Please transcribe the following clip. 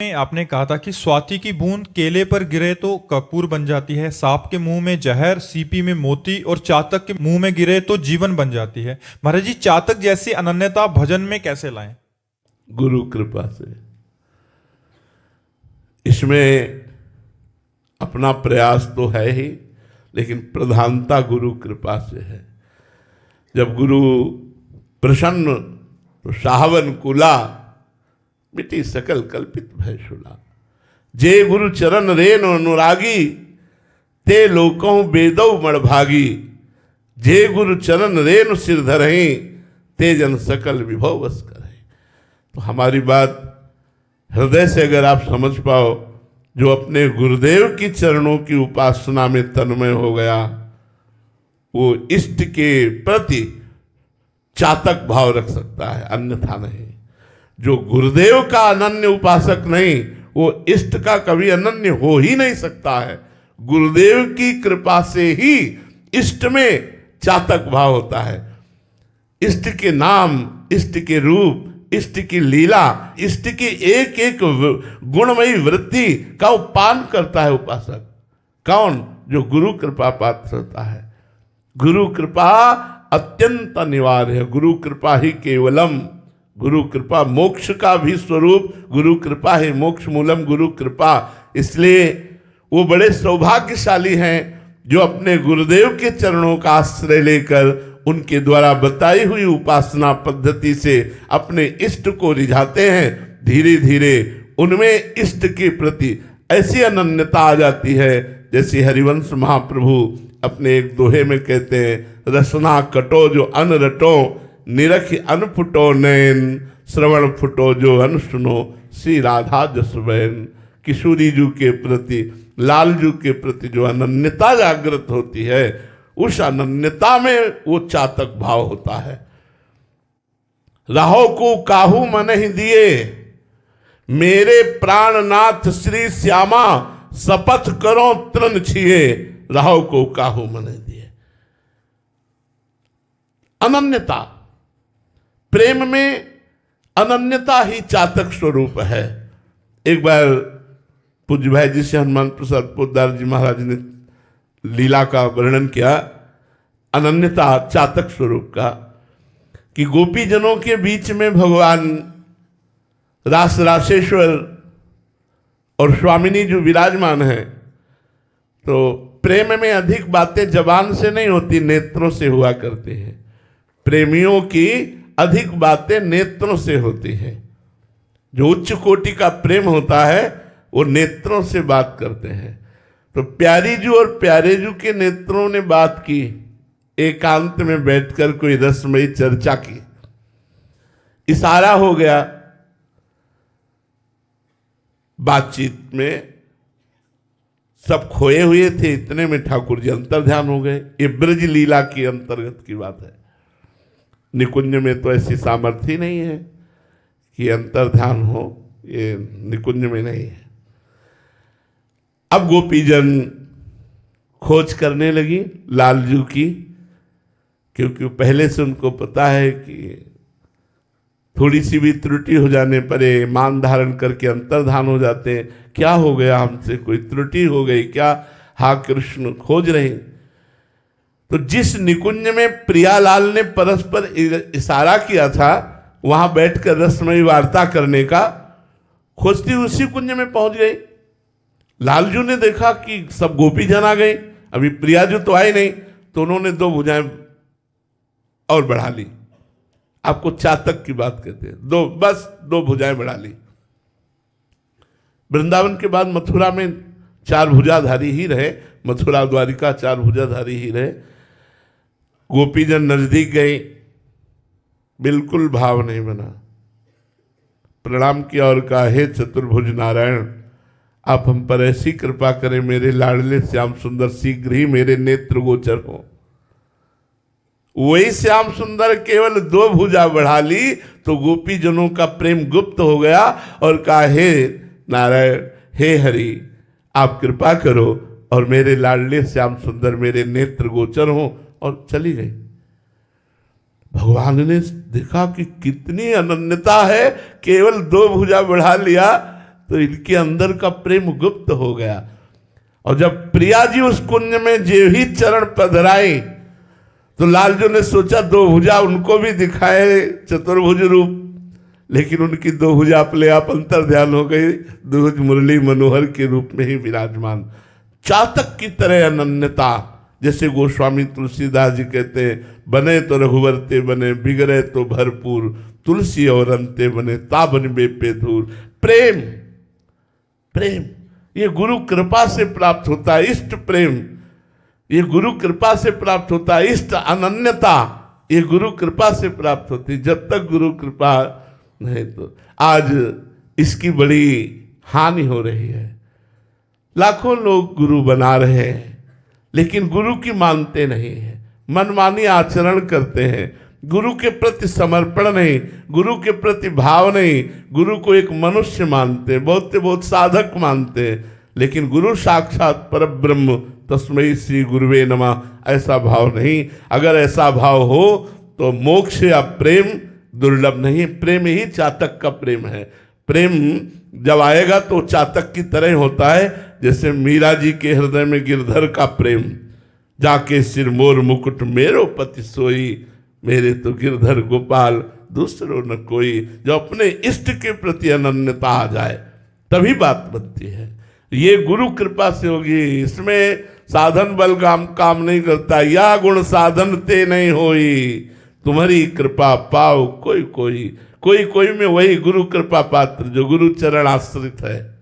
में आपने कहा था कि स्वाति की बूंद केले पर गिरे तो कपूर बन जाती है, सांप के मुंह में जहर, सीपी में मोती और चातक के मुंह में गिरे तो जीवन बन जाती है। महाराज जी, चातक जैसी अनन्यता भजन में कैसे लाएं? गुरु कृपा से। इसमें अपना प्रयास तो है ही, लेकिन प्रधानता गुरु कृपा से है। जब गुरु प्रसन्न तो साहवन कुला, मिटी सकल कल्पित भय शुला। जे गुरु चरण रेन अनुरागी, ते लोकों बेदौ मणभागी। जे गुरु चरण रेन सिर धरहि, ते जन सकल विभव वस करहि। तो हमारी बात हृदय से अगर आप समझ पाओ, जो अपने गुरुदेव की चरणों की उपासना में तन्मय हो गया, वो इष्ट के प्रति चातक भाव रख सकता है, अन्यथा नहीं। जो गुरुदेव का अनन्य उपासक नहीं, वो इष्ट का कभी अनन्य हो ही नहीं सकता है। गुरुदेव की कृपा से ही इष्ट में चातक भाव होता है। इष्ट के नाम, इष्ट के रूप, इष्ट की लीला, इष्ट की एक एक गुणमयी वृत्ति का उपान करता है उपासक। कौन? जो गुरु कृपा पात्र होता है। गुरु कृपा अत्यंत अनिवार्य है। गुरु कृपा ही केवलम। गुरु कृपा मोक्ष का भी स्वरूप, गुरु कृपा है मोक्ष मूलम गुरु कृपा। इसलिए वो बड़े सौभाग्यशाली हैं जो अपने गुरुदेव के चरणों का आश्रय लेकर उनके द्वारा बताई हुई उपासना पद्धति से अपने इष्ट को रिझाते हैं। धीरे धीरे उनमें इष्ट के प्रति ऐसी अनन्यता आ जाती है, जैसे हरिवंश महाप्रभु अपने एक दोहे में कहते हैं, रसना कटो जो अन रटो, निरख अन फुटो नैन, श्रवण फुटो जो अन सुनो, श्री राधा जसवैन। किशोरी जी के प्रति, लाल जी के प्रति जो अनन्यता जागृत होती है, उस अनन्यता में वो चातक भाव होता है। राहो को काहू मन ही दिए, मेरे प्राणनाथ श्री श्यामा, शपथ करो तृण छिए, राहो को काहू मन ही दिए। अनन्यता, प्रेम में अनन्यता ही चातक स्वरूप है। एक बार पूज्य भाई जी से हनुमान प्रसाद पोद्दार जी महाराज ने लीला का वर्णन किया अनन्यता चातक स्वरूप का, कि गोपी जनों के बीच में भगवान रास रासेश्वर और स्वामिनी जो विराजमान है, तो प्रेम में अधिक बातें जबान से नहीं होती, नेत्रों से हुआ करती हैं। प्रेमियों की अधिक बातें नेत्रों से होती हैं। जो उच्च कोटि का प्रेम होता है वो नेत्रों से बात करते हैं। तो प्यारी जू और प्यारे जू के नेत्रों ने बात की, एकांत में बैठकर कोई रसमयी चर्चा की, इशारा हो गया बातचीत में। सब खोए हुए थे, इतने में ठाकुर जी अंतर्ध्यान हो गए। ये ब्रज लीला की अंतर्गत की बात है। निकुंज में तो ऐसी सामर्थ्य नहीं है कि अंतर्ध्यान हो, ये निकुंज में नहीं है। अब गोपीजन खोज करने लगी लालजू की, क्योंकि पहले से उनको पता है कि थोड़ी सी भी त्रुटि हो जाने पर मान धारण करके अंतर्धान हो जाते हैं। क्या हो गया हमसे, कोई त्रुटि हो गई क्या? हा कृष्ण खोज रहे। तो जिस निकुंज में प्रियालाल ने परस्पर इशारा किया था, वहां बैठकर रसमयी वार्ता करने का, खोजती उसी कुंज में पहुंच गई। लालजू ने देखा कि सब गोपी जन आ गए, अभी प्रियाजू तो आए नहीं, तो उन्होंने दो भुजाएं और बढ़ा ली। आपको चातक की बात कहते हैं, दो भुजाएं बढ़ा ली। वृंदावन के बाद मथुरा में 4 भुजाधारी ही रहे, मथुरा द्वारिका 4 भुजाधारी ही रहे। गोपीजन नजदीक गए, बिल्कुल भाव नहीं बना। प्रणाम किया और कहा, हे चतुर्भुज नारायण, आप हम पर ऐसी कृपा करें, मेरे लाडले श्याम सुंदर शीघ्र ही मेरे नेत्र गोचर हो। वही श्याम सुंदर केवल 2 भुजा बढ़ा ली तो गोपी जनों का प्रेम गुप्त हो गया और कहा, हे नारायण, हे हरि, आप कृपा करो और मेरे लाडले श्याम सुंदर मेरे नेत्र गोचर हो, और चली गई। भगवान ने देखा कि कितनी अनन्यता है, केवल 2 भुजा बढ़ा लिया तो इनके अंदर का प्रेम गुप्त हो गया। और जब प्रिया जी उस कुंज में जे ही चरण पधराए तो लालजू ने सोचा दो भुजा उनको भी दिखाए चतुर्भुज रूप, लेकिन उनकी दो भुजा अपने आप अंतर ध्यान हो गई, दुर्ज मुरली मनोहर के रूप में ही विराजमान। चातक की तरह अनन्यता, जैसे गोस्वामी तुलसीदास जी कहते हैं, बने तो रघुवर ते बने, बिगड़े तो भरपूर, तुलसी और अंते बने, ताबन बेपे दूर। प्रेम, प्रेम ये गुरु कृपा से प्राप्त होता है। इष्ट प्रेम ये गुरु कृपा से प्राप्त होता है। इष्ट अनन्यता ये गुरु कृपा से प्राप्त होती है। जब तक गुरु कृपा नहीं तो आज इसकी बड़ी हानि हो रही है। लाखों लोग गुरु बना रहे हैं लेकिन गुरु की मानते नहीं है, मनमानी आचरण करते हैं, गुरु के प्रति समर्पण नहीं, गुरु के प्रति भाव नहीं, गुरु को एक मनुष्य मानते हैं, बहुत साधक मानते हैं, लेकिन गुरु साक्षात परब्रह्म तस्मै श्री गुरुवे नमः ऐसा भाव नहीं। अगर ऐसा भाव हो तो मोक्ष या प्रेम दुर्लभ नहीं। प्रेम ही चातक का प्रेम है। प्रेम जब आएगा तो चातक की तरह होता है, जैसे मीरा जी के हृदय में गिरधर का प्रेम, जाके सिर मोर मुकुट मेरो पति सोई, मेरे तो गिरधर गोपाल दूसरो न कोई। जो अपने इष्ट के प्रति अनन्यता आ जाए तभी बात बनती है। ये गुरु कृपा से होगी। इसमें साधन बल काम नहीं करता। या गुण साधन ते नहीं होई, तुम्हारी कृपा पाओ कोई कोई में वही गुरु कृपा पात्र जो गुरु चरण आश्रित है।